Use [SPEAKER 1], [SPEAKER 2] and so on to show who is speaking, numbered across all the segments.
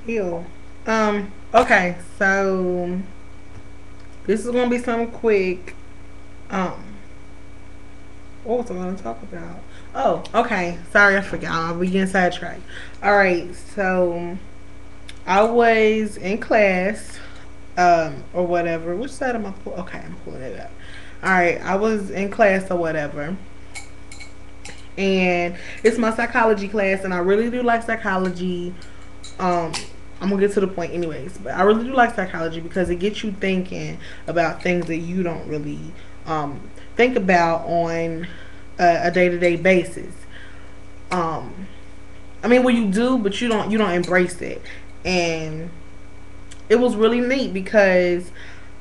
[SPEAKER 1] Ew. Okay, so this is gonna be something quick. Um, what was I gonna talk about? Oh, okay. Sorry, I forgot. I'll be getting sidetracked. All right, so I was in class, or whatever. Which side am I pull? Okay, I'm pulling it up. All right, I was in class or whatever, and it's my psychology class, and I really do like psychology. um I'm gonna get to the point anyways, but I really do like psychology because it gets you thinking about things that you don't really think about on a day-to-day basis. um I mean, well, you do, but you don't embrace it. And it was really neat because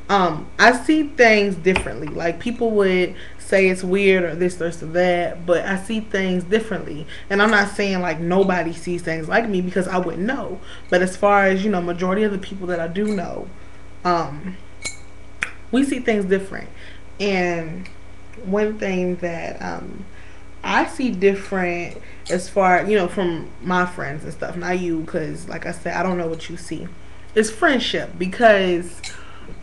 [SPEAKER 1] I see things differently. Like, people would say it's weird or this, this, or that, but I see things differently. And I'm not saying like nobody sees things like me, because I wouldn't know. But as far as, majority of the people that I do know, um, we see things different. And one thing that I see different, as far, from my friends and stuff, not you, because like I said, I don't know what you see. It's friendship, because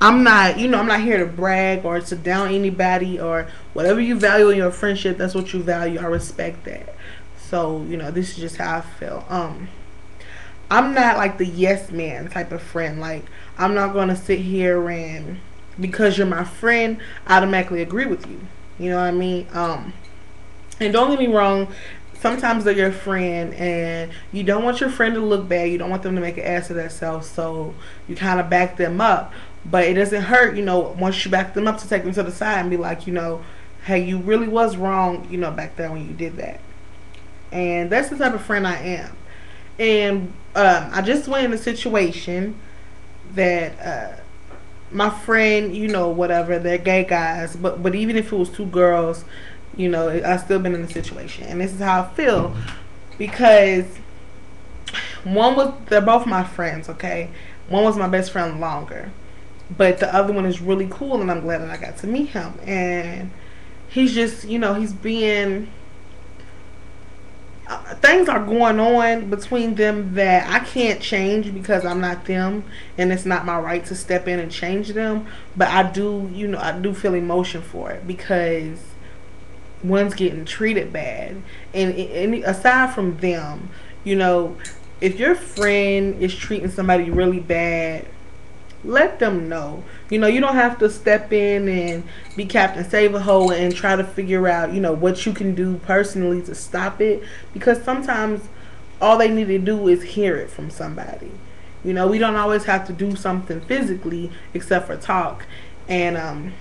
[SPEAKER 1] I'm not here to brag or to down anybody, or whatever you value in your friendship, that's what you value. I respect that. So, this is just how I feel. I'm not like the yes man type of friend. Like, I'm not gonna sit here and, because you're my friend, automatically agree with you. You know what I mean? And don't get me wrong, sometimes they're your friend and you don't want your friend to look bad. You don't want them to make an ass of themselves, so you kind of back them up. But it doesn't hurt, once you back them up, to take them to the side and be like, hey, you really was wrong, back there when you did that. And that's the type of friend I am. And I just went in a situation that my friend, whatever, they're gay guys, but even if it was two girls, I still been in the situation, and this is how I feel, because they're both my friends, okay. One was my best friend longer, but the other one is really cool, and I'm glad that I got to meet him. And he's just, he's being, things are going on between them that I can't change, because I'm not them, and it's not my right to step in and change them. But I do feel emotion for it, because one's getting treated bad. And aside from them, you know if your friend is treating somebody really bad, let them know. You don't have to step in and be Captain Save a Hole and try to figure out, what you can do personally to stop it, because sometimes all they need to do is hear it from somebody. We don't always have to do something physically except for talk. And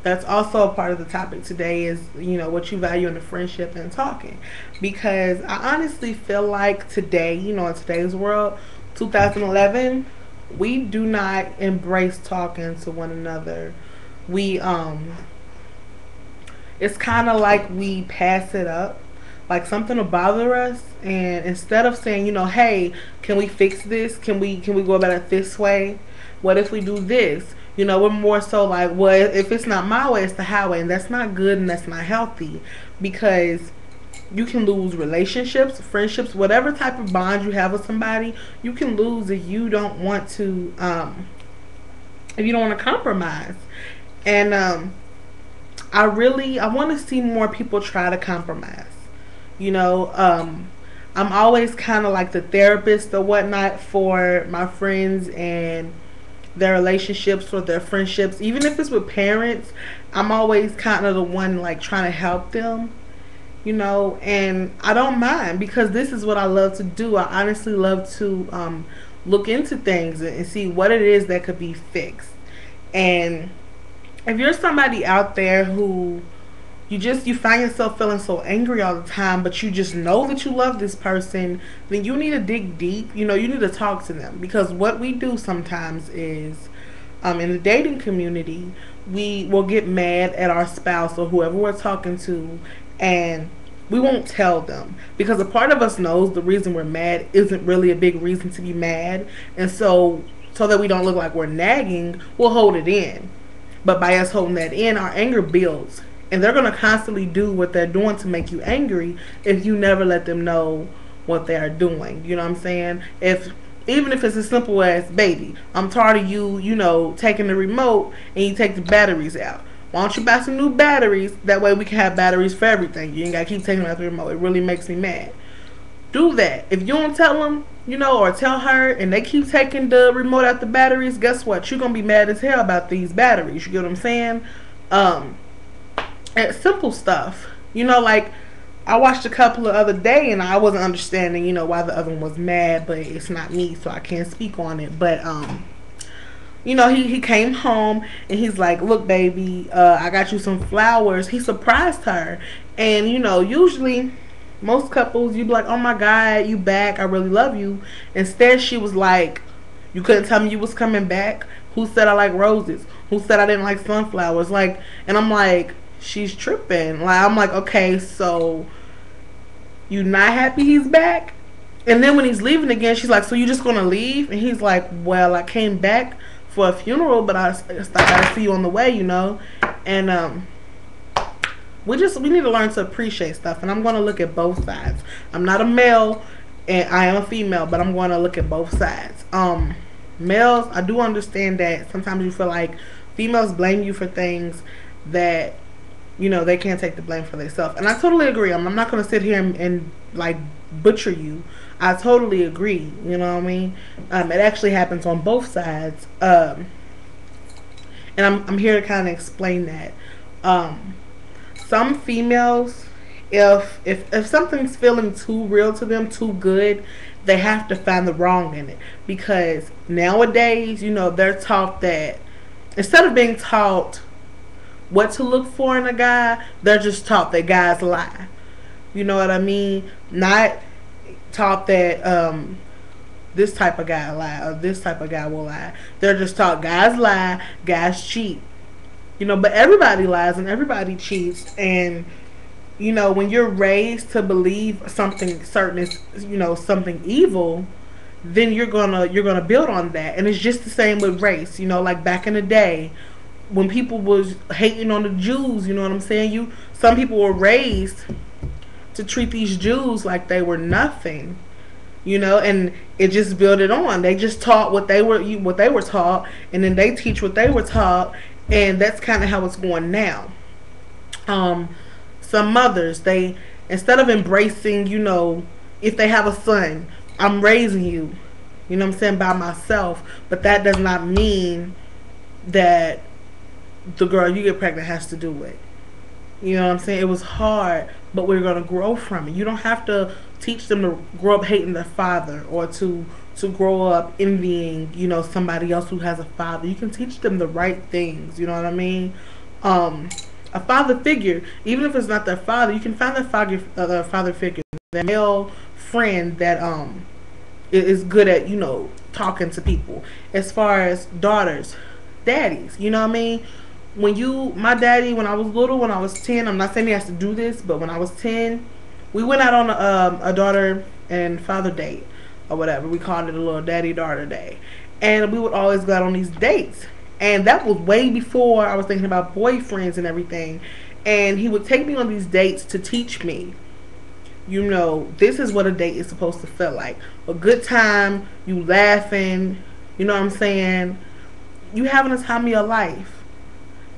[SPEAKER 1] that's also a part of the topic today, is what you value in a friendship and talking. Because I honestly feel like today, in today's world, 2011, we do not embrace talking to one another. We It's kind of like we pass it up, like something will bother us, and instead of saying, hey, can we fix this, can we go about it this way, what if we do this, we're more so like, well, if it's not my way, it's the highway. And that's not good, and that's not healthy, because you can lose relationships, friendships, whatever type of bond you have with somebody, you can lose if you don't want to, compromise. And I want to see more people try to compromise. You know, I'm always kind of like the therapist or whatnot for my friends and their relationships or their friendships. Even if it's with parents, I'm always kind of the one like trying to help them. And I don't mind, because this is what I love to do. I honestly love to look into things and see what it is that could be fixed. And if you're somebody out there who you find yourself feeling so angry all the time, but you just know that you love this person, then you need to dig deep. You need to talk to them, because what we do sometimes is, in the dating community, we will get mad at our spouse or whoever we're talking to, and we won't tell them, because a part of us knows the reason we're mad isn't really a big reason to be mad. And so that we don't look like we're nagging, we'll hold it in. But by us holding that in, our anger builds. And they're going to constantly do what they're doing to make you angry if you never let them know what they are doing. You know what I'm saying? Even if it's as simple as, baby, I'm tired of you, taking the remote and you take the batteries out. Why don't you buy some new batteries? That way we can have batteries for everything. You ain't got to keep taking out the remote. It really makes me mad. Do that. If you don't tell them, or tell her, and they keep taking the remote out the batteries, guess what? You're going to be mad as hell about these batteries. You get what I'm saying? And simple stuff. Like, I watched a couple the other day, and I wasn't understanding, why the other one was mad, but it's not me, so I can't speak on it. But, he came home, and he's like, look, baby, I got you some flowers. He surprised her. And, usually most couples, you'd be like, oh, my God, you back. I really love you. Instead, she was like, you couldn't tell me you was coming back? Who said I like roses? Who said I didn't like sunflowers? Like, and I'm like, she's tripping. Like, I'm like, okay, so you not happy he's back? And then when he's leaving again, she's like, so you just gonna leave? And he's like, well, I came back for a funeral, but I gotta see you on the way, And we need to learn to appreciate stuff. And I'm gonna look at both sides. I'm not a male and I am a female, but I'm gonna look at both sides. Males, I do understand that sometimes you feel like females blame you for things that they can't take the blame for themselves. And I totally agree. I'm not going to sit here and like butcher you. I totally agree. You know what I mean? It actually happens on both sides. And I'm here to kind of explain that. Some females, if something's feeling too real to them, too good, they have to find the wrong in it. Because nowadays, they're taught that instead of being taught what to look for in a guy, they're just taught that guys lie. You know what I mean? Not taught that this type of guy lie or this type of guy will lie. They're just taught guys lie, guys cheat. But everybody lies and everybody cheats. And when you're raised to believe something certain is something evil, then you're gonna build on that. And it's just the same with race. Like back in the day, when people was hating on the Jews, you know what I'm saying? Some people were raised to treat these Jews like they were nothing, and it just built it on. They just taught what they were taught, and then they teach what they were taught, and that's kind of how it's going now. Some mothers, they, instead of embracing, if they have a son, I'm raising you, what I'm saying, by myself, but that does not mean that the girl you get pregnant has to do it. You know what I'm saying? It was hard, but we're going to grow from it. You don't have to teach them to grow up hating their father or to grow up envying, somebody else who has a father. You can teach them the right things, you know what I mean? A father figure, even if it's not their father, you can find their father figure, their male friend that is good at, talking to people. As far as daughters, daddies, you know what I mean? My daddy, when I was little, when I was 10, I'm not saying he has to do this, but when I was 10, we went out on a daughter and father date or whatever. We called it a little daddy-daughter day. And we would always go out on these dates. And that was way before I was thinking about boyfriends and everything. And he would take me on these dates to teach me, this is what a date is supposed to feel like. A good time, you laughing, you know what I'm saying? You having a time of your life.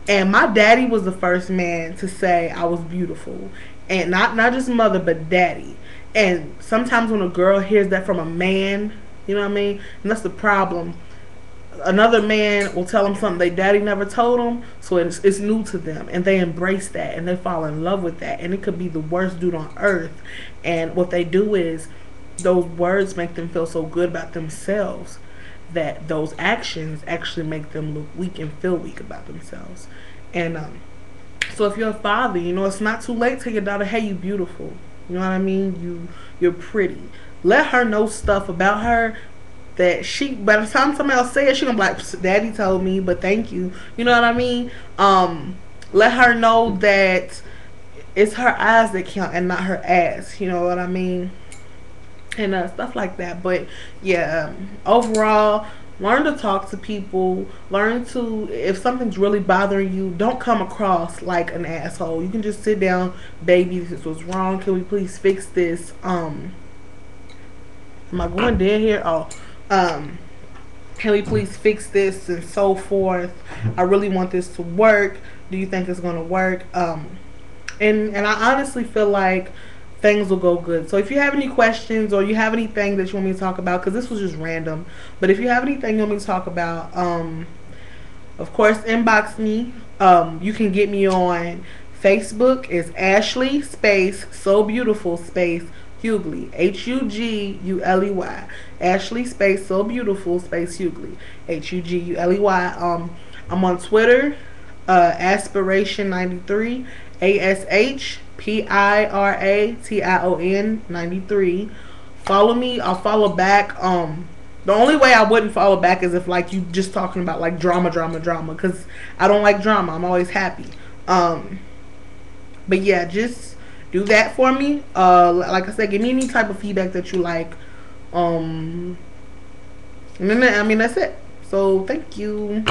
[SPEAKER 1] And my daddy was the first man to say I was beautiful. And not just mother, but daddy. And sometimes when a girl hears that from a man, you know what I mean? And that's the problem. Another man will tell them something their daddy never told them, so it's new to them. And they embrace that, and they fall in love with that. And it could be the worst dude on earth. And what they do is, those words make them feel so good about themselves that those actions actually make them look weak and feel weak about themselves. And so if you're a father, it's not too late to tell your daughter, hey, you beautiful. You know what I mean? You're pretty. Let her know stuff about her that by the time somebody else say it, she gonna be like, daddy told me, but thank you. You know what I mean? Let her know that it's her eyes that count and not her ass. You know what I mean? And stuff like that. But yeah, overall, learn to talk to people. Learn to, if something's really bothering you, don't come across like an asshole. You can just sit down, baby, this was wrong, can we please fix this? Am I going dead here? Oh, can we please fix this and so forth? I really want this to work. Do you think it's gonna work? And I honestly feel like things will go good. So if you have any questions or you have anything that you want me to talk about, because this was just random, but if you have anything you want me to talk about, of course, inbox me. You can get me on Facebook. It's Ashley space so beautiful space Hughley, Huguly. Ashley space so beautiful space Hughley, Huguly. I'm on Twitter, Aspiration93, ASHPIRATION 93. Follow me. I'll follow back. The only way I wouldn't follow back is if like you just talking about like drama, because I don't like drama. I'm always happy. But yeah, just do that for me. Like I said, give me any type of feedback that you like. And then, I mean, that's it. So thank you.